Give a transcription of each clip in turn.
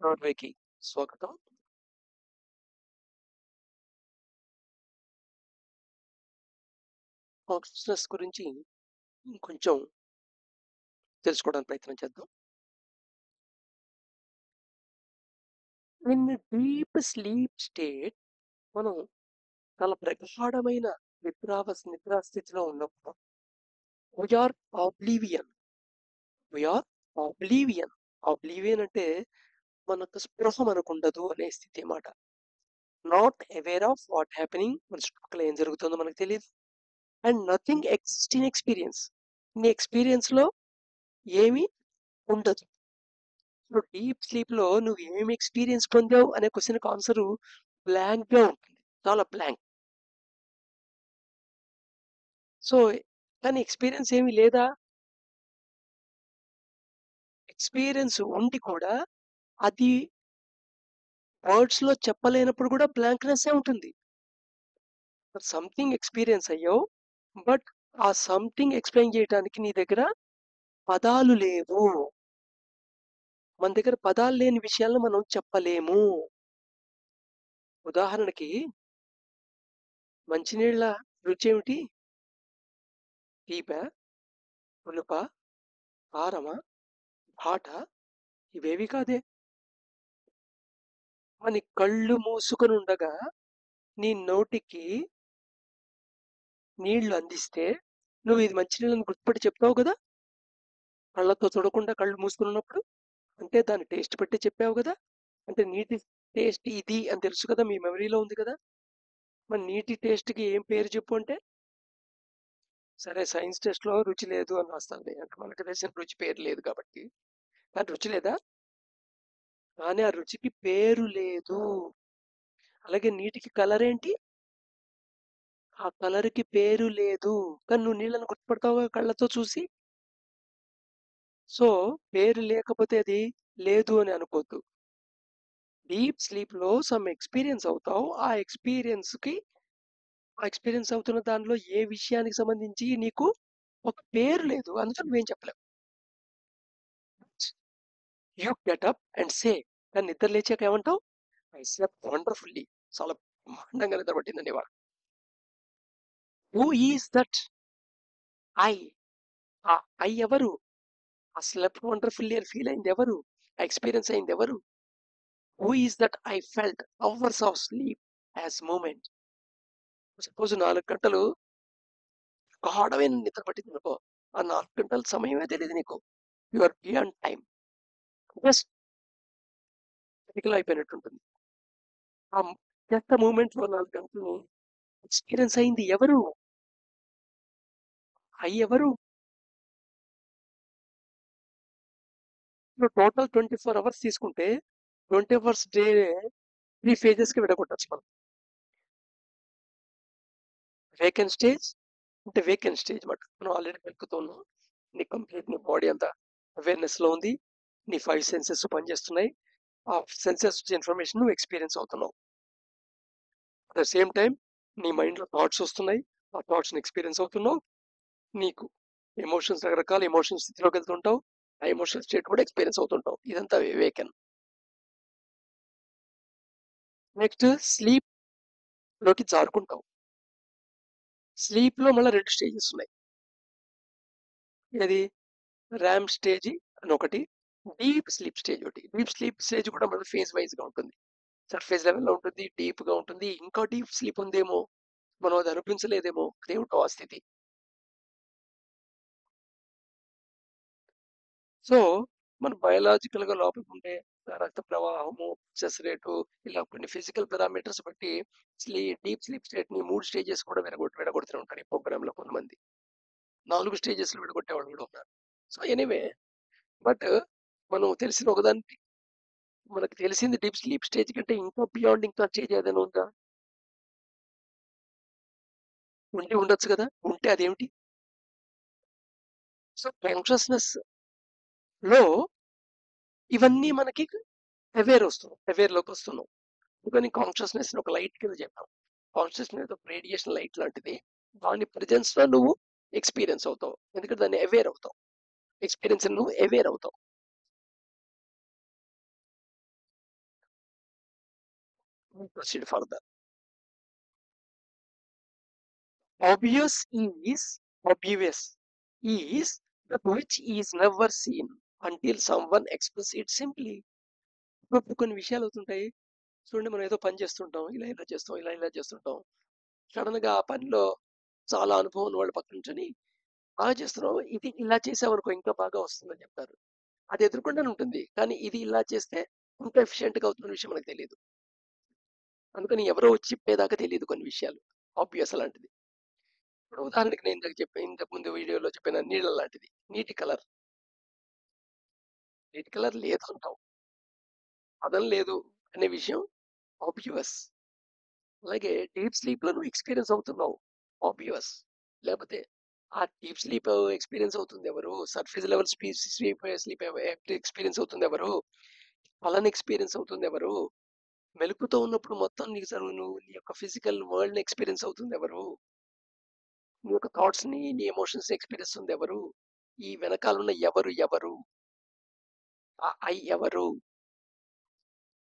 నార్వేకి స్వాగతం. కాన్షియస్‌నెస్ గురించి ఇంకొంచెం తెలుసుకోవడానికి ప్రయత్నం చేద్దాం. ఇన్ డీప్ స్లీప్ స్టేట్ మనం చాలా ప్రగాఢమైన నిద్రా స్థితిలో ఉన్నప్పుడు వి ఆర్ ఆబ్లీవియన్. We are ఆబ్లీవియన్. ఆబ్లీవియన్ అంటే మనకు స్పృహ మనకుండదు అనే స్థితి అన్నమాట. Not aware of what happening, మన చుట్టుపక్కల ఏం జరుగుతుందో మనకు తెలియదు. And nothing exist in experience. నీ ఎక్స్పీరియన్స్‌లో ఏమీ ఉండదు. సో డీప్ స్లీప్ లో నువ్వు ఏమి ఎక్స్పీరియన్స్ పొందావు అనే క్వశ్చన్కి ఆన్సర్ బ్లాంక్ గా ఉంటుంది, చాలా బ్లాంక్. సో కానీ ఎక్స్పీరియన్స్ ఏమీ లేదా, ఎక్స్పీరియన్స్ ఉండి కూడా అది వర్డ్స్ లో చెప్పలేనప్పుడు కూడా బ్లాంక్నెస్ ఉంటుంది. సంథింగ్ ఎక్స్పీరియన్స్ అయ్యావు, బట్ ఆ సంథింగ్ ఎక్స్ప్లెయిన్ చేయడానికి నీ దగ్గర పదాలు లేవు. మన దగ్గర పదాలు లేని విషయాలను మనం చెప్పలేము. ఉదాహరణకి మంచినీళ్ళ రుచి ఏమిటి? తీప, పులుప, కారమా, ఘాట? ఇవేవి కాదే. మన కళ్ళు మూసుకొని ఉండగా నీ నోటికి నీళ్లు అందిస్తే నువ్వు ఇది మంచినీళ్ళని గుర్తుపట్టి చెప్తావు కదా, కళ్ళతో చూడకుండా కళ్ళు మూసుకుని ఉన్నప్పుడు. అంటే దాని టేస్ట్ పెట్టి చెప్పావు కదా, అంటే నీటి టేస్ట్ ఇది అని తెలుసు కదా, మీ మెమరీలో ఉంది కదా. మరి నీటి టేస్ట్కి ఏం పేరు చెప్పు అంటే, సరే సైన్స్ టెస్ట్ లో రుచి లేదు అని రాస్తుంది, అంటే మనకు తెలిసిన రుచి పేరు లేదు కాబట్టి. కానీ రుచి లేదా, కానీ ఆ రుచికి పేరు లేదు. అలాగే నీటికి కలర్ ఏంటి, ఆ కలర్కి పేరు లేదు. కానీ నువ్వు నీళ్ళని గుర్తుపడతావు కళ్ళతో చూసి. సో పేరు లేకపోతే అది లేదు అని అనుకోద్దు. డీప్ స్లీప్ లో సమ్ ఎక్స్పీరియన్స్ అవుతావు. ఆ ఎక్స్పీరియన్స్ అవుతున్న దానిలో ఏ విషయానికి సంబంధించి నీకు ఒక పేరు లేదు, అందుకని నువ్వేం చెప్పలేవు. You get up and say. కానీ నిద్ర లేచాక ఏమంటావు? I slept wonderfully. చాలా బ్రహ్మాండంగా నిద్ర పట్టిందండి ఇవాళ. Who is that I? ఆ ఐ ఎవరు? ఆ స్లెప్ట్ వండర్ఫుల్లీ అని ఫీల్ అయింది ఎవరు? ఆ ఎక్స్పీరియన్స్ అయింది ఎవరు? Who is that I felt hours of sleep as moment? Suppose 4 గంటలు గాఢమైన నిద్ర పట్టింది అనుకో, ఆ 4 గంటల సమయమే తెలియదు నీకు. You are beyond time. Just critical అయిపోయినట్టు ఉంటుంది. ఆ జస్ట్ మూమెంట్ లో 4 గంటలు ఎక్స్పీరియన్స్ అయింది ఎవరు? ఐ ఎవరు? టోటల్ 24 అవర్స్ తీసుకుంటే 20 అవర్స్ డే 3 ఫేజెస్ కి విడగొట్టచ్చు మనం. వేకెంట్ స్టేజ్ అంటే వేకెంట్ స్టేజ్ మాట, మనం ఆల్రెడీ వెతుకుతున్నాం. నీ కంప్లీట్ నీ బాడీ అంతా అవేర్నెస్ లో ఉంది, నీ 5 సెన్సెస్ పనిచేస్తున్నాయి. ఆ సెన్సెస్ ఇన్ఫర్మేషన్ నువ్వు ఎక్స్పీరియన్స్ అవుతున్నావు. అట్ ద సేమ్ టైం నీ మైండ్ లో థాట్స్ వస్తున్నాయి, ఆ థాట్స్ ఎక్స్పీరియన్స్ అవుతున్నావు. నీకు ఎమోషన్స్, రకరకాల ఎమోషన్స్ స్థితిలోకి వెళ్తుంటావు, ఆ ఎమోషనల్ స్టేట్ కూడా ఎక్స్పీరియన్స్ అవుతుంటావు. ఇదంతా వేకెన్. నెక్స్ట్ స్లీప్ లోకి జారుకుంటావు. స్లీప్ లో మళ్ళీ 2 స్టేజెస్ ఉన్నాయి. ఇది ర్యామ్ స్టేజ్ అని ఒకటి, డీప్ స్లీప్ స్టేజ్ ఒకటి. డీప్ స్లీప్ స్టేజ్ కూడా మన ఫేజ్ వైజ్ గా ఉంటుంది. సర్ఫేస్ లెవెల్లో ఉంటుంది, డీప్ గా ఉంటుంది, ఇంకా డీప్ స్లీప్ ఉందేమో, మనం అది అనిపించలేదేమో, దేవుడు ఆ స్థితి. సో మన బయలాజికల్ గా లోపల ఉండే రక్త ప్రవాహము, సక్సెస్ రేటు, ఇలా కొన్ని ఫిజికల్ పారామీటర్స్ బట్టి డీప్ స్లీప్ స్టేట్ ని 3 స్టేజెస్ కూడా విడగొడుతూ ఉంటారు ఈ ప్రోగ్రామ్ లో. కొంతమంది 4 స్టేజెస్ లో విడగొట్టే వాళ్ళు కూడా ఉన్నారు. సో ఎనీవే, బట్ మనం తెలిసిన ఒకదానికి, మనకు తెలిసింది డీప్ స్లీప్ స్టేజ్ కంటే ఇంకా బియాండ్ ఇంకా స్టేజ్ ఏదైనా ఉందా? ఉండి ఉండొచ్చు కదా, ఉంటే అదేమిటి? సో కాన్షియస్నెస్ లో ఇవన్నీ మనకి అవేర్ లోకి వస్తున్నాం. అందుకని కాన్షియస్నెస్ ఒక లైట్ కింద చెప్పాం. కాన్షియస్నెస్ ఒక రేడియేషన్ లైట్ లాంటిది. దాని ప్రెజెన్స్ లో నువ్వు ఎక్స్పీరియన్స్ అవుతావు, ఎందుకంటే దాన్ని అవేర్ అవుతావు. ఎక్స్పీరియన్స్ నువ్వు అవేర్ అవుతావు. Proceed further. Obvious is obvious is that which is never seen until someone express it simply. ఇప్పుడు కొన్ని విషయాలు అవుతుంటాయి. చూడండి, మనం ఏదో పని చేస్తుంటాం, ఇలా ఇలా చేస్తాం, ఇలా ఇలా చేస్తుంటాం. సడన్ గా ఆ పనిలో చాలా అనుభవం ఉన్న వాళ్ళ పక్క నుంచొని బాగా చేస్తున్నావు, ఇది ఇలా చేసావనుకో ఇంకా బాగా వస్తుందని చెప్తారు. అది ఎదుర్కొండానే ఉంటుంది, కానీ ఇది ఇలా చేస్తే ఇంకా ఎఫిషియెంట్ గా అవుతున్న విషయం మనకు తెలియదు. అందుకని ఎవరో వచ్చి చెప్పేదాకా తెలియదు కొన్ని విషయాలు. ఆబ్వియస్ అలాంటిది. ఇప్పుడు ఉదాహరణకి నేను ఇంతకు ముందు వీడియోలో చెప్పిన నీళ్ళ లాంటిది. నీటి కలర్ లేదు అంటాం, పదం లేదు అనే విషయం ఆబ్వియస్. అలాగే డీప్ స్లీప్ లో నువ్వు ఎక్స్పీరియన్స్ అవుతున్నావు, ఆబ్వియస్. లేకపోతే ఆ డీప్ స్లీప్ ఎక్స్పీరియన్స్ అవుతుంది ఎవరు? సర్ఫేస్ లెవెల్ స్లీప్ ఎక్స్పీరియన్స్ అవుతుంది ఎవరు? పలాన్ ఎక్స్పీరియన్స్ అవుతుంది ఎవరు? మెలుకుతో ఉన్నప్పుడు మొత్తం నీకు నువ్వు నీ యొక్క ఫిజికల్ వరల్డ్ ఎక్స్పీరియన్స్ అవుతుంది ఎవరు? నీ యొక్క థాట్స్ ని, నీ ఎమోషన్స్ ఎక్స్పీరియన్స్ ఉంది ఎవరు? ఈ వెనకాల ఉన్న ఎవరు, ఆ ఐ ఎవరు?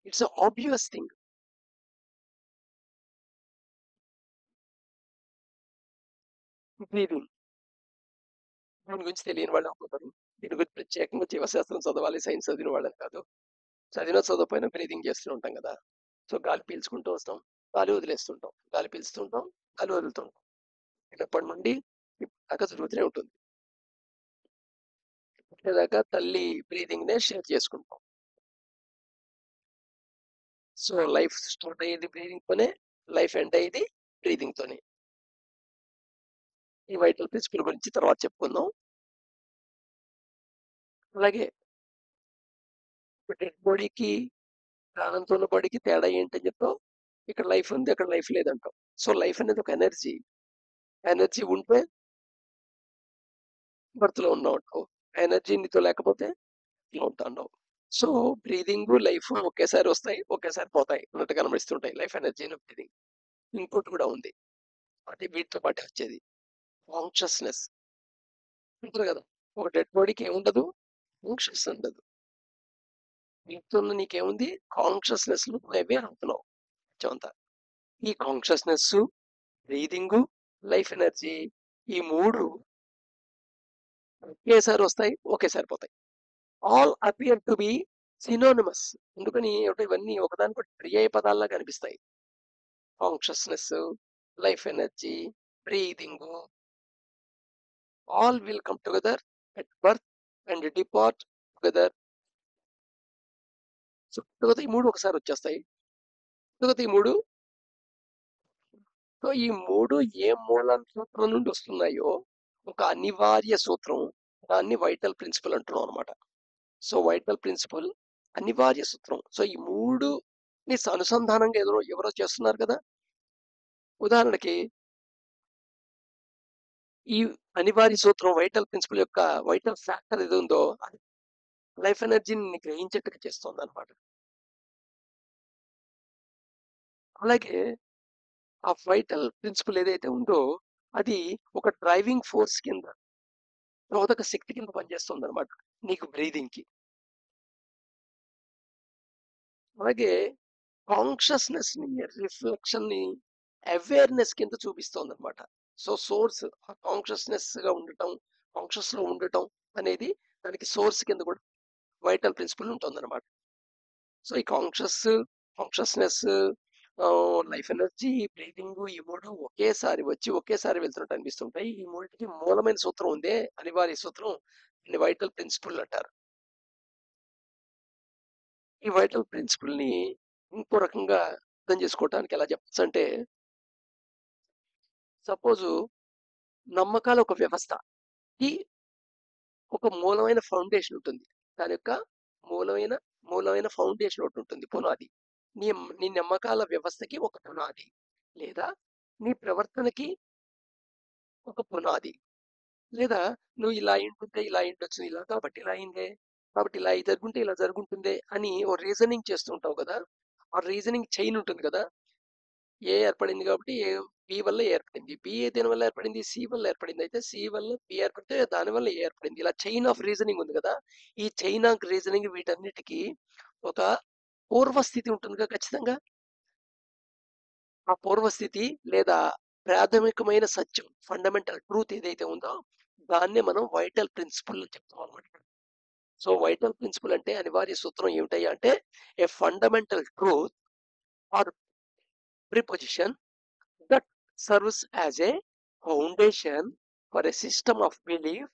It's obvious thing. బ్రీదింగ్ దీని గురించి తెలియని వాళ్ళు అనుకుంటారు. దీని గురించి ప్రత్యేకంగా జీవశాస్త్రం చదవాలి, సైన్స్ చదివిన వాళ్ళని కాదు. చదవకపోయినా బ్రీదింగ్ చేస్తూ ఉంటాం కదా. సో గాలి పీల్చుకుంటూ వస్తాం, గాలి వదిలేస్తుంటాం, గాలి పీల్చుతుంటాం, గాలి వదులుతుంటాం. చిన్నప్పటి నుండి దాకా జరుగుతూనే ఉంటుంది. పుట్టేదాకా తల్లి బ్రీదింగ్ నే షేర్ చేసుకుంటాం. సో లైఫ్ స్టార్ట్ అయ్యేది బ్రీదింగ్ తోనే, లైఫ్ ఎండ్ అయ్యేది బ్రీదింగ్ తోనే. ఈ వైటల్ ప్రిన్సిపల్ గురించి తర్వాత చెప్పుకుందాం. అలాగే డెడ్ బాడీకి, ప్రాణంతో ఉన్న బాడీకి తేడా ఏంటని చెప్తాం. ఇక్కడ లైఫ్ ఉంది, అక్కడ లైఫ్ లేదంటాం. సో లైఫ్ అనేది ఒక ఎనర్జీ. ఎనర్జీ ఉంటే బర్త్లో ఉన్నావు, ఎనర్జీ నీతో లేకపోతే ఉంటావు. సో బ్రీదింగ్ లైఫ్ ఒకేసారి వస్తాయి, ఒకేసారి పోతాయి అన్నట్టు కనిపిస్తుంటాయి. Life energy breathing. ఇంకోటి కూడా ఉంది, అంటే వీటితో పాటు వచ్చేది కాన్షియస్నెస్. ఉంటుంది కదా, ఒక డెడ్ బాడీకి ఏముండదు, కాన్షియస్ ఉండదు. వీటితో నీకేముంది, కాన్షియస్నెస్ నువ్వేవే అవుతున్నావు అంతా. ఈ కాన్షియస్నెస్, బ్రీదింగ్, లైఫ్ ఎనర్జీ, ఈ మూడు ఒకేసారి వస్తాయి, ఒకేసారి పోతాయి. All appear to be synonymous. ఎందుకని అంటే ఇవన్నీ ఒకదానికొకటి పర్యాయ పదాల్లా కనిపిస్తాయి. Consciousness, life energy, breathing, all will come together at birth and depart together. So తర్వాత ఈ మూడు ఒకసారి వచ్చేస్తాయి. తర్వాత ఈ మూడు, సో ఈ మూడు ఏ మూల సూత్రం నుండి వస్తున్నాయో, ఒక అనివార్య సూత్రం, దాన్ని వైటల్ ప్రిన్సిపల్ అంటున్నాం అనమాట. సో వైటల్ ప్రిన్సిపల్ అనివార్య సూత్రం. సో ఈ మూడు అనుసంధానంగా ఎవరో చేస్తున్నారు కదా. ఉదాహరణకి ఈ అనివార్య సూత్రం, వైటల్ ప్రిన్సిపల్ యొక్క వైటల్ ఫ్యాక్టర్ ఏది ఉందో అది లైఫ్ ఎనర్జీని గ్రహించేట్టుగా చేస్తుంది అనమాట. అలాగే ఆ వైటల్ ప్రిన్సిపల్ ఏదైతే ఉందో అది ఒక డ్రైవింగ్ ఫోర్స్ కింద, ఒక శక్తి కింద పనిచేస్తుంది అనమాట నీకు బ్రీదింగ్ కి. అలాగే కాన్షియస్నెస్ ని, రిఫ్లెక్షన్ ని అవేర్నెస్ కింద చూపిస్తుంది అనమాట. సో సోర్స్ కాన్షియస్నెస్ గా ఉండటం, కాన్షియస్ లో ఉండటం అనేది దానికి సోర్స్ కింద కూడా వైటల్ ప్రిన్సిపల్ ఉంటుంది అనమాట. సో ఈ కాన్షియస్నెస్, లైఫ్ ఎనర్జీ, బ్రీతింగ్, ఈ మూడు ఒకేసారి వచ్చి ఒకేసారి వెళ్తున్నట్టు అనిపిస్తుంటాయి. ఈ మూడింటికి మూలమైన సూత్రం ఉందే, అనివార్య సూత్రం, దీన్ని వైటల్ ప్రిన్సిపల్ అంటారు. ఈ వైటల్ ప్రిన్సిపల్ ని ఇంకో రకంగా అర్థం చేసుకోవడానికి ఎలా చెప్పచ్చు అంటే, సపోజ్ నమ్మకాల ఒక వ్యవస్థ, ఈ ఒక మూలమైన ఫౌండేషన్ ఉంటుంది. దాని యొక్క మూలమైన మూలమైన ఫౌండేషన్ ఒకటి ఉంటుంది, పునాది. నీ నీ నమ్మకాల వ్యవస్థకి ఒక పునాది, లేదా నీ ప్రవర్తనకి ఒక పునాది, లేదా నువ్వు ఇలా అయింటుంటే ఇలా అయిండొచ్చు, ఇలా కాబట్టి ఇలా అయిందే, కాబట్టి ఇలా జరుగుంటే ఇలా జరుగుంటుందే అని ఓ రీజనింగ్ చేస్తుంటావు కదా. ఆ రీజనింగ్ చైన్ ఉంటుంది కదా. ఏ ఏర్పడింది కాబట్టి బి వల్ల ఏర్పడింది, బి దేని వల్ల ఏర్పడింది, సి వల్ల ఏర్పడింది, అయితే సి వల్ల బి ఏర్పడితే దాని వల్ల ఏ ఏర్పడింది. ఇలా చైన్ ఆఫ్ రీజనింగ్ ఉంది కదా. ఈ చైన్ ఆఫ్ రీజనింగ్ వీటన్నిటికీ ఒక పూర్వస్థితి ఉంటుందిగా ఖచ్చితంగా. ఆ పూర్వస్థితి లేదా ప్రాథమికమైన సత్యం ఫండమెంటల్ ట్రూత్ ఏదైతే ఉందో దాన్నే మనం వైటల్ ప్రిన్సిపల్ అని చెప్తాం అనమాట. సో వైటల్ ప్రిన్సిపల్ అంటే అనివార్య సూత్రం ఏమిటయ్యా అంటే a fundamental truth or proposition that serves as a foundation for a system of belief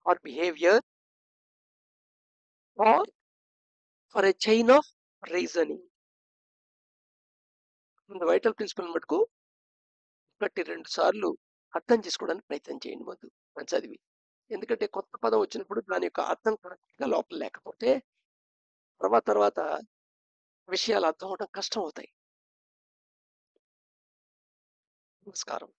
or behavior or for a chain of reasoning. Vital principle మటుకు ఒకటి రెండు సార్లు అర్థం చేసుకోవడానికి ప్రయత్నం చేయండి ముందు చదివి. ఎందుకంటే కొత్త పదం వచ్చినప్పుడు దాని యొక్క అర్థం కరెక్ట్గా లోపల లేకపోతే తర్వాత విషయాలు అర్థం అవడం కష్టం అవుతాయి. నమస్కారం.